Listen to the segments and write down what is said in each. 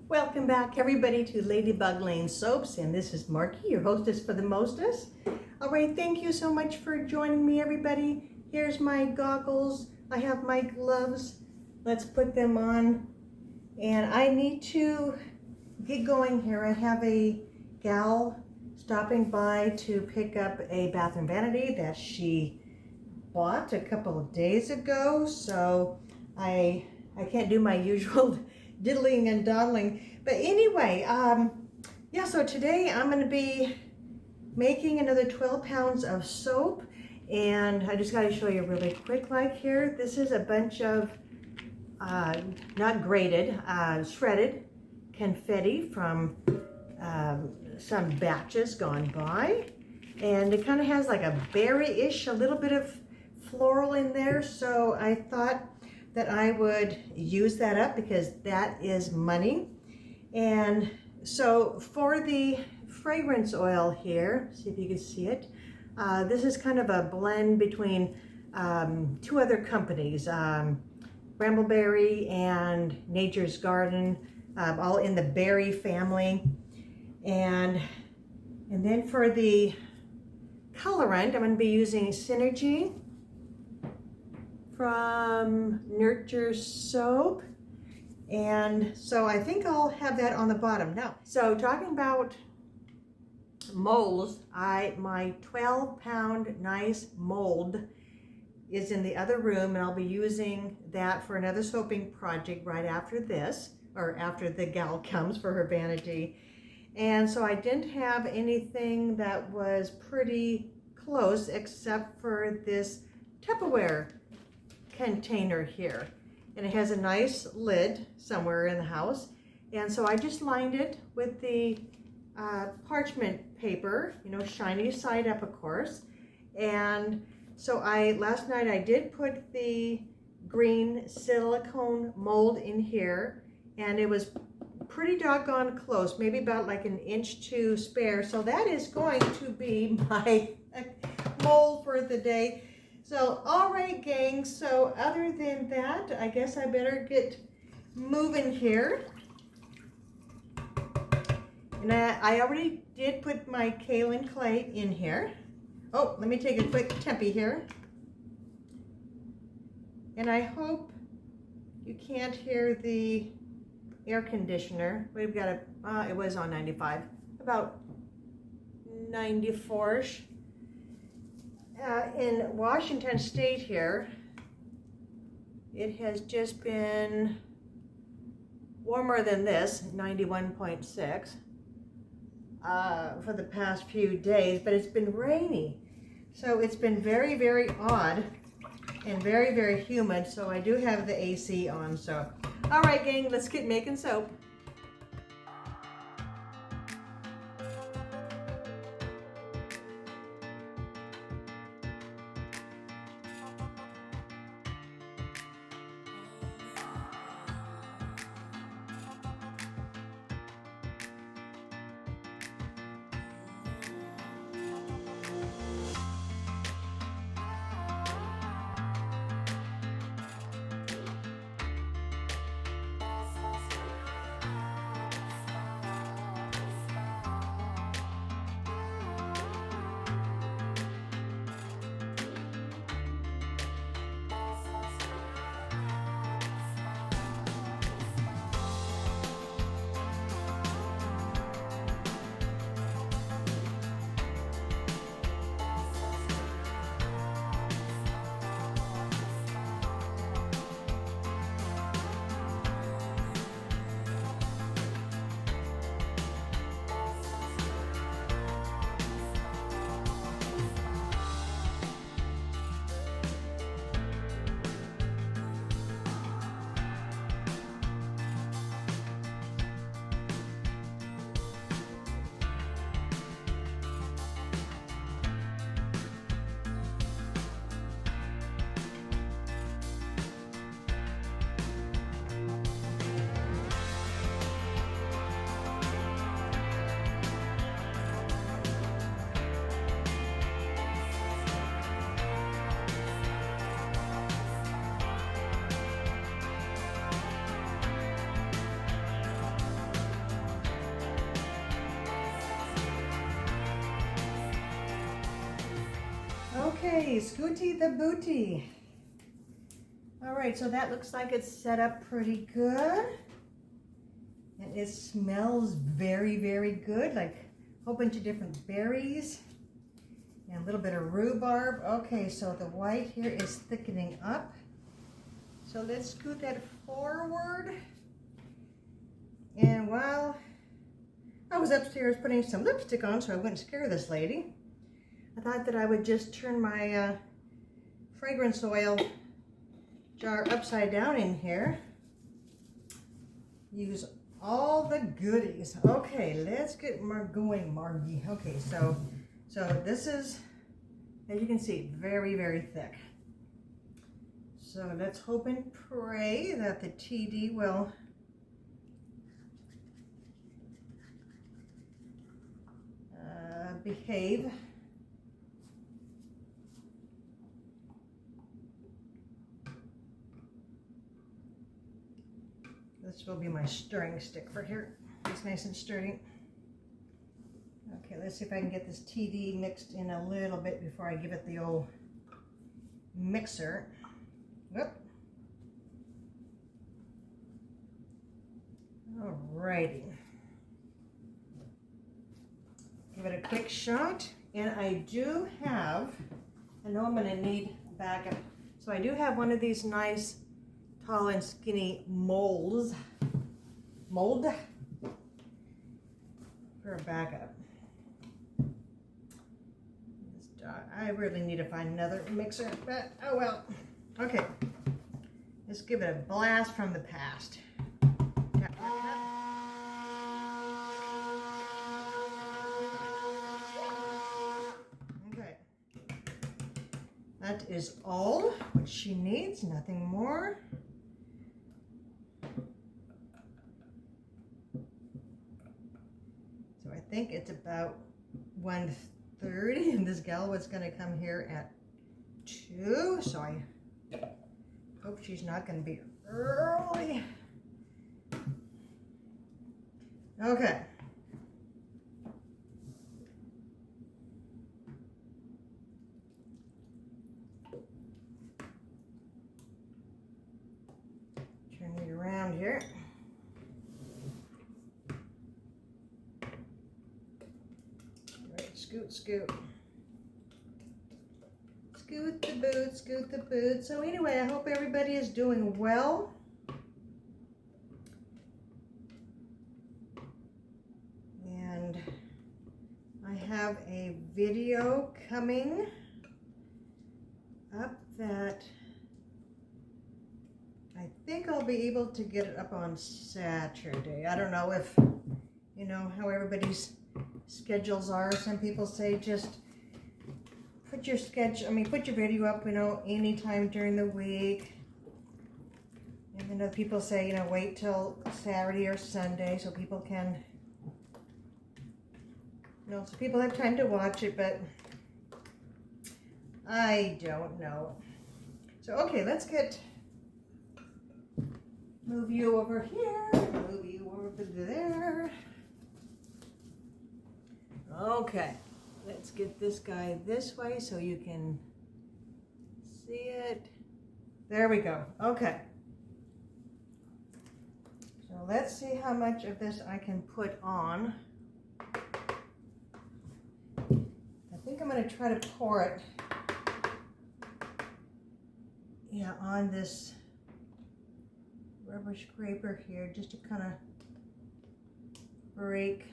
Welcome back everybody to Ladybug Lane Soaps, and this is Margie, your hostess for the mostest. All right, thank you so much for joining me everybody. Here's my goggles, I have my gloves. Let's put them on, and I need to get going here. I have a gal stopping by to pick up a bathroom vanity that she bought a couple of days ago, so I can't do my usual diddling and dawdling. But anyway, yeah, so today I'm going to be making another 12 pounds of soap, and I just got to show you really quick like here. This is a bunch of not grated, shredded confetti from some batches gone by, and it kind of has like a berry-ish, a little bit of floral in there, so I thought that I would use that up because that is money. And so for the fragrance oil here, see if you can see it, this is kind of a blend between two other companies, Brambleberry and Nature's Garden, all in the berry family. And then for the colorant, I'm going to be using Synergy from Nurture Soap. And so I think I'll have that on the bottom. Now, so talking about molds, my 12-pound nice mold is in the other room, and I'll be using that for another soaping project right after this, or after the gal comes for her vanity. And so I didn't have anything that was pretty close except for this Tupperware container here, and it has a nice lid somewhere in the house, and so I just lined it with the parchment paper, you know, shiny side up of course. And so last night I did put the green silicone mold in here, and it was pretty doggone close, maybe about like an inch to spare, so that is going to be my mold for the day. So, all right, gang, so other than that, I guess I better get moving here. And I already did put my kaolin clay in here. Oh, let me take a quick tempy here. And I hope you can't hear the air conditioner. We've got it was on 95, about 94-ish. In Washington State here, it has just been warmer than this, 91.6, for the past few days, but it's been rainy. So it's been very, very odd and very, very humid, so I do have the AC on. So, all right, gang, let's get making soap. Okay, Scooty the Booty. All right, so that looks like it's set up pretty good. And it smells very, very good, like a whole bunch of different berries and a little bit of rhubarb. Okay, so the white here is thickening up. So let's scoot that forward. And while I was upstairs putting some lipstick on so I wouldn't scare this lady, I thought that I would just turn my fragrance oil jar upside down in here. Use all the goodies. Okay, let's get going, Margie. Okay, so this is, as you can see, very, very thick. So let's hope and pray that the TD will behave. This will be my stirring stick for here. It's nice and sturdy. Okay, let's see if I can get this TD mixed in a little bit before I give it the old mixer. Whoop. Alrighty. Give it a quick shot. And I do have, I know I'm going to need backup. So I do have one of these nice tall and skinny mold for a backup. I really need to find another mixer, but oh well. Okay, let's give it a blast from the past. Okay, that is all what she needs, nothing more. So I think it's about 1:30, and this gal was going to come here at 2, so I hope she's not going to be early. Okay. Turn it around here. Scoot, scoot. Scoot the boot, scoot the boot. So anyway, I hope everybody is doing well. And I have a video coming up that I think I'll be able to get it up on Saturday. I don't know if, you know, how everybody's schedules are. Some people say just put your put your video up, you know, anytime during the week. And then other people say, you know, wait till Saturday or Sunday so people can, you know, so people have time to watch it, but I don't know. So, okay, let's move you over here, move you over there. Okay, let's get this guy this way so you can see it. There we go. Okay. So let's see how much of this I can put on. I think I'm going to try to pour it, yeah, on this rubber scraper here, just to kind of break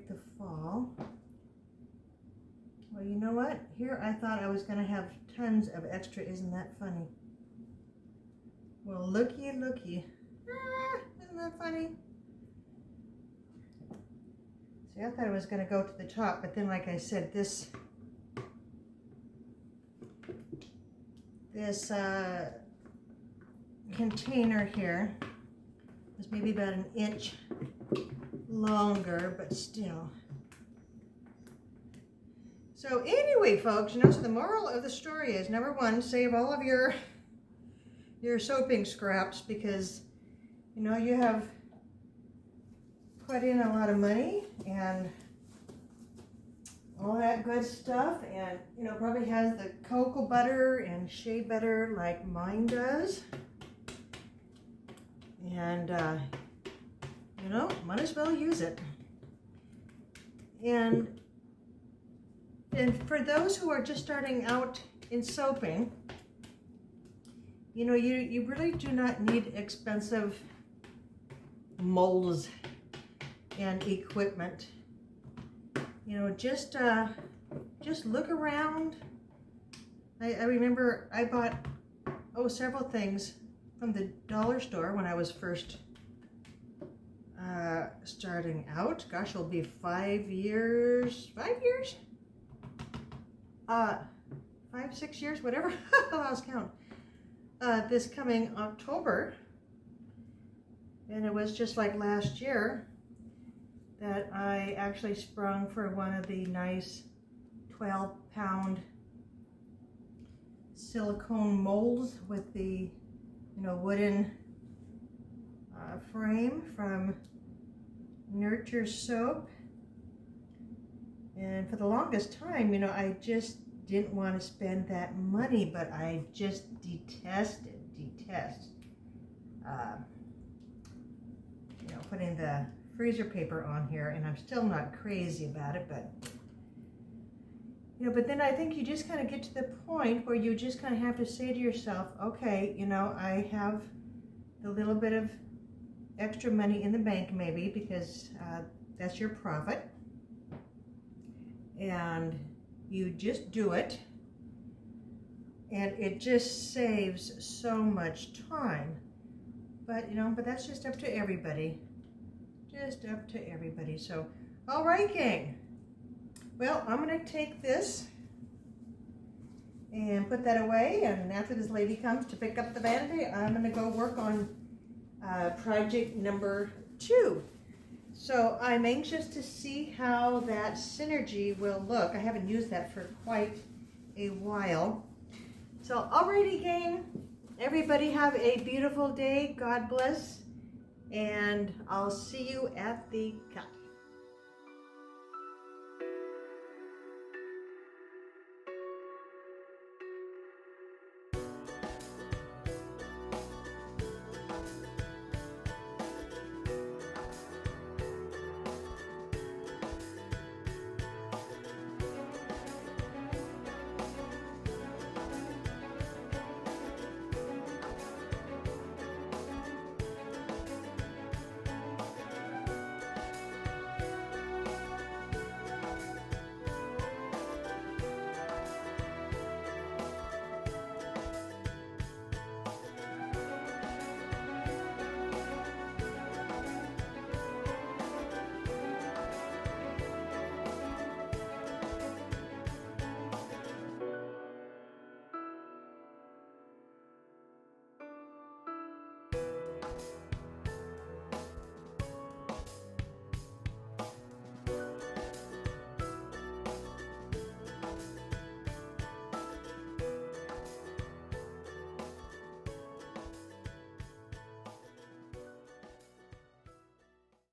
the fall. Well, you know what? Here I thought I was going to have tons of extra. Isn't that funny? Well, looky, looky. Ah, isn't that funny? See, I thought it was going to go to the top, but then, like I said, this container here is maybe about an inch longer, but still. So anyway, folks, you know, so the moral of the story is, number one, save all of your soaping scraps, because, you know, you have put in a lot of money and all that good stuff, and you know, probably has the cocoa butter and shea butter like mine does. And you know, might as well use it. And for those who are just starting out in soaping, you know, you really do not need expensive molds and equipment. You know, just look around. I remember I bought several things from the dollar store when I was first starting out. Gosh, it'll be 5 years. 5 years? 5, 6 years, whatever. I lost count. This coming October, and it was just like last year that I actually sprung for one of the nice 12-pound silicone molds with the, you know, wooden frame from Nurture Soap. And for the longest time, you know, I just didn't want to spend that money, but I just detest you know, putting the freezer paper on here, and I'm still not crazy about it, but you know, but then I think you just kind of get to the point where you just kind of have to say to yourself, okay, you know, I have a little bit of extra money in the bank maybe, because that's your profit, and you just do it, and it just saves so much time. But you know, but that's just up to everybody. Just up to everybody. So, all right, gang. Well, I'm gonna take this and put that away, and after this lady comes to pick up the vanity, I'm gonna go work on project number 2. So I'm anxious to see how that synergy will look. I haven't used that for quite a while. So alrighty, gang. Everybody have a beautiful day. God bless. And I'll see you at the cut.